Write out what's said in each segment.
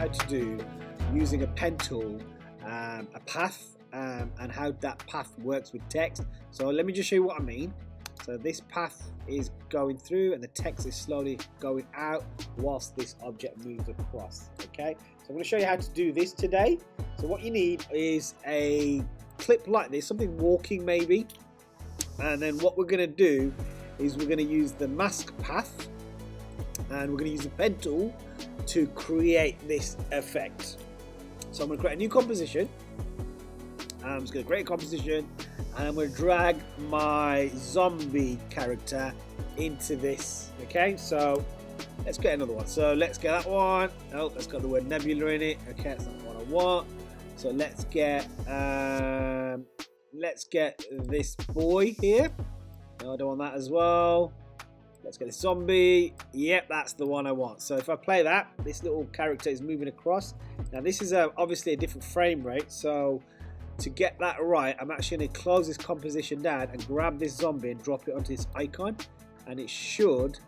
how to do, using a pen tool, a path, and how that path works with text. So let me just show you what I mean. So this path is going through and the text is slowly going out whilst this object moves across. Okay, so I'm going to show you how to do this today. So what you need is a clip like this, something walking maybe, and then what we're going to do is we're going to use the mask path and we're going to use the pen tool to create this effect. So I'm going to create a new composition. I'm just going to create a composition and I'm going to drag my zombie character into this. Okay, so let's get another one. So let's get that one. Oh, let's got the word nebula in it. Okay, that's not what I want. So let's get this boy here. No, I don't want that as well. Let's get this zombie. Yep, that's the one I want. So if I play that, this little character is moving across. Now this is obviously a different frame rate. So to get that right, I'm actually going to close this composition down and grab this zombie and drop it onto this icon. And it should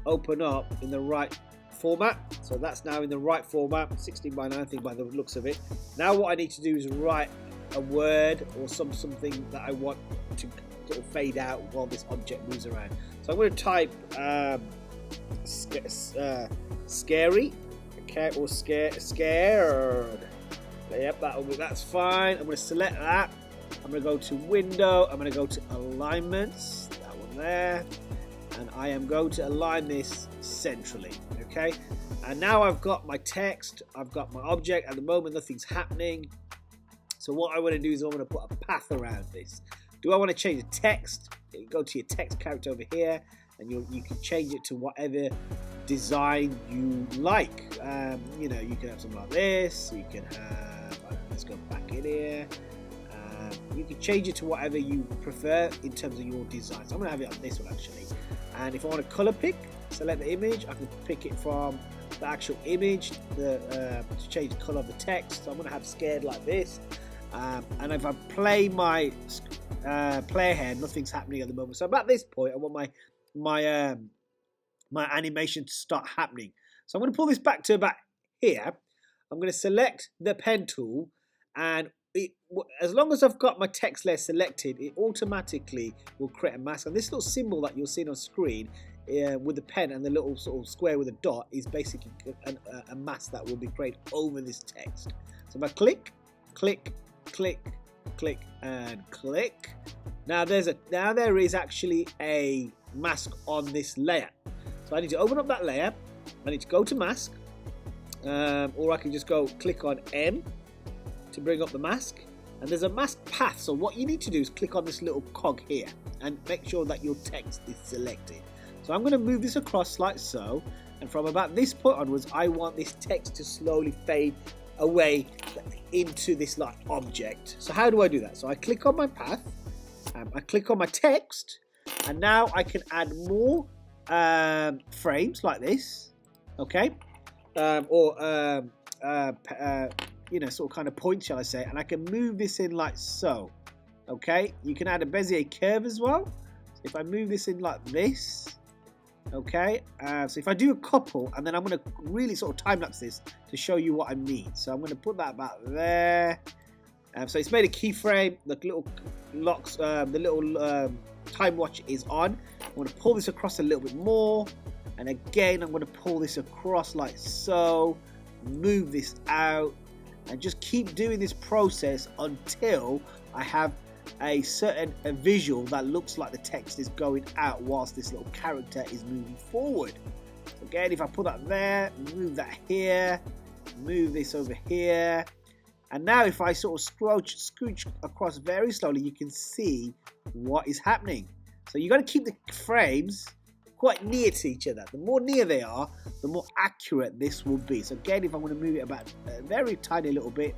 open up in the right format. So that's now in the right format, 16 by 9 by the looks of it. Now what I need to do is write a word or something that I want to sort of fade out while this object moves around. So I'm going to type scary, okay, or scared. Yep, that's fine. I'm going to select that. I'm going to go to Window. I'm going to go to Alignments. That one there. And I am going to align this centrally. Okay. And now I've got my text. I've got my object. At the moment, nothing's happening. So what I want to do is I want to put a path around this. Do I want to change the text? You go to your text character over here, and you can change it to whatever design you like. You know, you can have something like this. You can have, let's go back in here. You can change it to whatever you prefer in terms of your design. So I'm going to have it on this one actually. And if I want to color pick, select the image. I can pick it from the actual image to change the color of the text. So I'm going to have scared like this. And if I play my player head, nothing's happening at the moment. So about this point, I want my animation to start happening. So I'm going to pull this back to about here. I'm going to select the pen tool, and as long as I've got my text layer selected, it automatically will create a mask. And this little symbol that you'll see on screen with the pen and the little sort of square with a dot is basically a mask that will be created over this text. So if I click, click, click, click, and click, now there is actually a mask on this layer. So I need to open up that layer. I need to go to mask, or I can just go click on M to bring up the mask, and there's a mask path. So what you need to do is click on this little cog here and make sure that your text is selected. So I'm going to move this across like so, and from about this point onwards, I want this text to slowly fade away into this like object. So how do I do that? So I click on my path, I click on my text, and now I can add more frames like this, okay, you know, sort of kind of points, shall I say, and I can move this in like so. Okay, you can add a Bezier curve as well. So if I move this in like this, okay, so if I do a couple, and then I'm going to really sort of time lapse this to show you what I mean. So I'm going to put that about there. So it's made a keyframe. The little locks, the little time watch is on. I'm going to pull this across a little bit more, and again I'm going to pull this across like so. Move this out, and just keep doing this process until I have a certain visual that looks like the text is going out whilst this little character is moving forward. So again, if I put that there, move that here, move this over here, and now if I sort of scooch across very slowly, you can see what is happening. So you got to keep the frames quite near to each other. The more near they are, the more accurate this will be. So again, if I'm going to move it about a very tiny little bit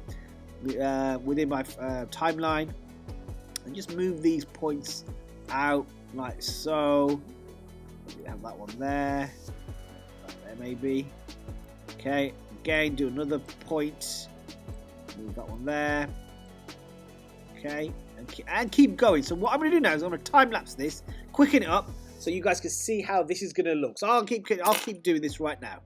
within my timeline, and just move these points out like so. We have that one there, maybe. Okay, again, do another point. Move that one there. Okay, and keep going. So what I'm going to do now is I'm going to time lapse this, quicken it up, so you guys can see how this is going to look. So I'll keep doing this right now.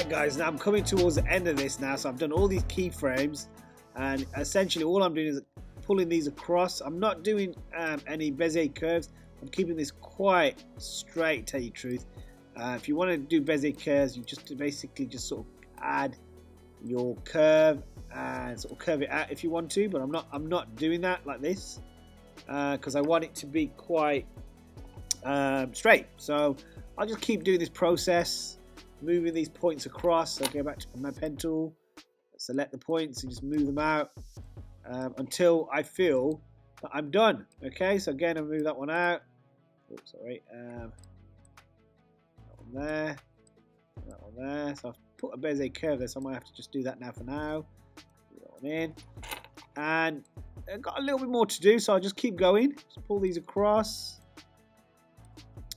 Right guys, now I'm coming towards the end of this now, so I've done all these keyframes, and essentially all I'm doing is pulling these across. I'm not doing any Bezier curves. I'm keeping this quite straight, to tell you the truth. If you want to do Bezier curves, you just basically just sort of add your curve and sort of curve it out if you want to, but I'm not doing that like this because I want it to be quite straight. So I'll just keep doing this process, moving these points across. So I'll go back to my pen tool, select the points and just move them out until I feel that I'm done. Okay, so again I'll move that one out. Oops, sorry. That one there, that one there. So I've put a Bezier curve there, so I might have to just do that now for now. Put that one in. And I've got a little bit more to do, so I'll just keep going. Just pull these across.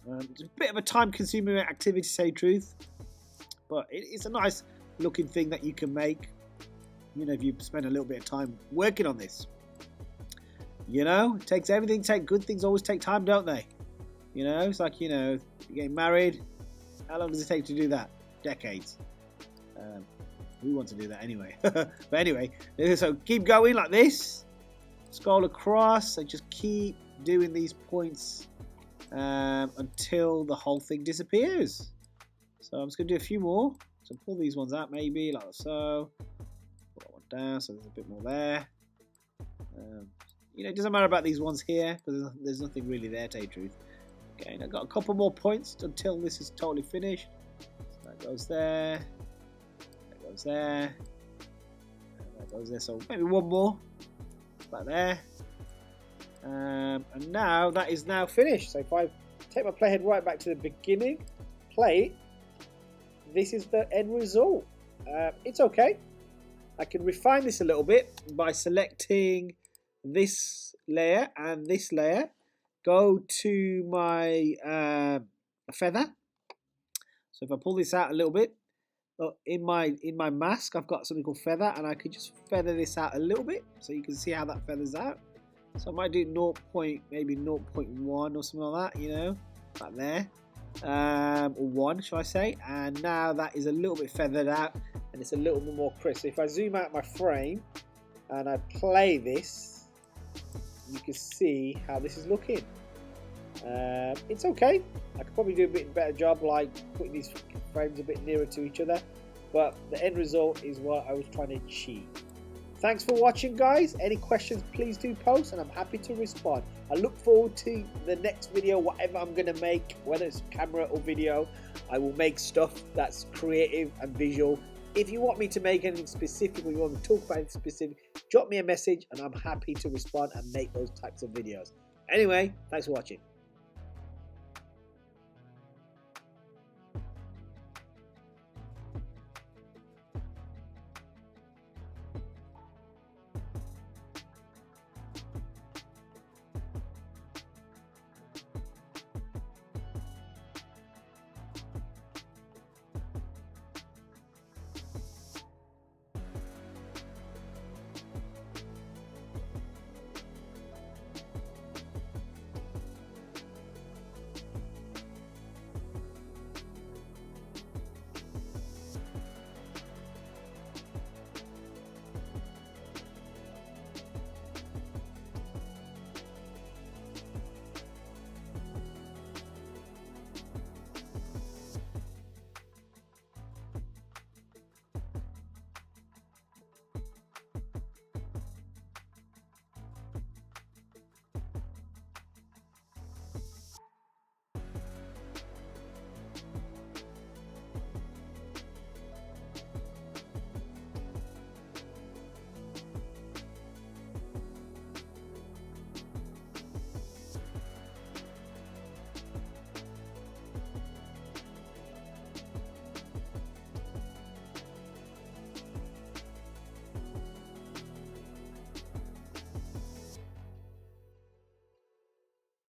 It's a bit of a time-consuming activity, to say the truth, but it's a nice looking thing that you can make, you know, if you spend a little bit of time working on this. You know, it takes everything. Good things always take time, don't they? You know, it's like, you know, you're getting married. How long does it take to do that? Decades. We want to do that anyway. But anyway, so keep going like this. Scroll across and just keep doing these points until the whole thing disappears. So I'm just going to do a few more. So pull these ones out maybe, like so. Put that one down, so there's a bit more there. You know, it doesn't matter about these ones here, because there's nothing really there, to tell you the truth. Okay, and I've got a couple more points until this is totally finished. So that goes there. That goes there. And that goes there. So maybe one more. Like there. And now that is now finished. So if I take my playhead right back to the beginning, play it, this is the end result. It's okay. I can refine this a little bit by selecting this layer and this layer. Go to my feather. So if I pull this out a little bit, in my mask I've got something called feather, and I could just feather this out a little bit so you can see how that feathers out. So I might do maybe 0.1 or something like that, you know, like there, or 1 shall I say. And now that is a little bit feathered out and it's a little bit more crisp. So if I zoom out my frame and I play this, you can see how this is looking. It's okay. I could probably do a bit better job, like putting these frames a bit nearer to each other, but the end result is what I was trying to achieve. Thanks for watching, guys. Any questions, please do post and I'm happy to respond. I look forward to the next video, whatever I'm going to make, whether it's camera or video. I will make stuff that's creative and visual. If you want me to make anything specific or you want me to talk about anything specific, drop me a message and I'm happy to respond and make those types of videos. Anyway, thanks for watching.